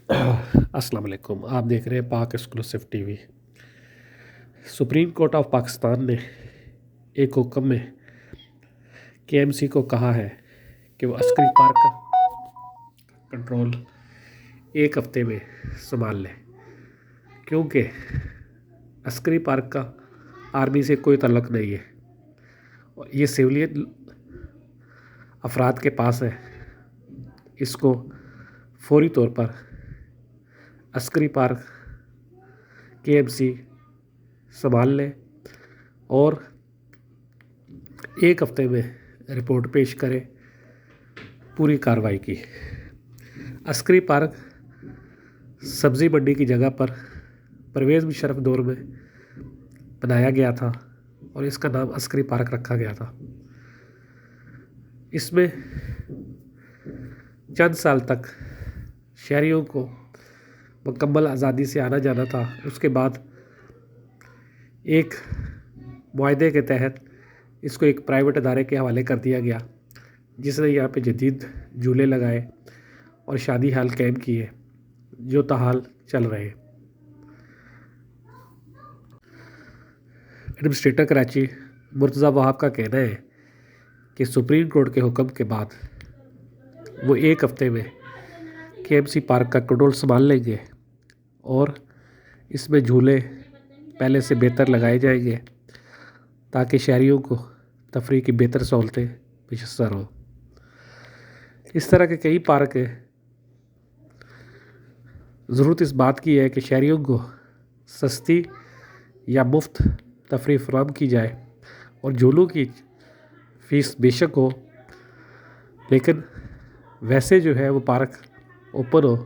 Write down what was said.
अस्सलाम वालेकुम। आप देख रहे हैं पाक exclusive TV. Supreme court of Pakistan ने एक हुक्म में केएमसी को कहा है कि वो अस्करी पार्क का कंट्रोल एक हफ्ते में संभाल लें, क्योंकि अस्करी पार्क का आर्मी से कोई ताल्लुक़ नहीं है और ये सिविलियन अफराद के पास है। इसको फौरी तौर पर अस्करी पार्क केएमसी संभाल ले और एक हफ्ते में रिपोर्ट पेश करे पूरी कार्रवाई की। अस्करी पार्क सब्ज़ी मंडी की जगह पर परवेज़ मुशर्रफ दौर में बनाया गया था और इसका नाम अस्करी पार्क रखा गया था। इसमें चंद साल तक शहरियों को मुकम्मल आज़ादी से आना जाना था। उसके बाद एक मुआहदे के तहत इसको एक प्राइवेट अदारे के हवाले कर दिया गया, जिसने यहाँ पे जदीद झूले लगाए और शादी हाल कायम किए जो ताहाल चल रहे हैं। एडमिनिस्ट्रेटर कराची मुर्तज़ा वहाब का कहना है कि सुप्रीम कोर्ट के हुक्म के बाद वो एक हफ्ते में केएमसी पार्क का कंट्रोल संभाल लेंगे और इसमें झूले पहले से बेहतर लगाए जाएंगे ताकि शहरियों को तफरीह की बेहतर सहूलतें मैसर हो। इस तरह के कई पार्क हैं। ज़रूरत इस बात की है कि शहरियों को सस्ती या मुफ्त तफरीह फराहम की जाए और झूलों की फ़ीस बेशक हो, लेकिन वैसे जो है वो पार्क ओपन हो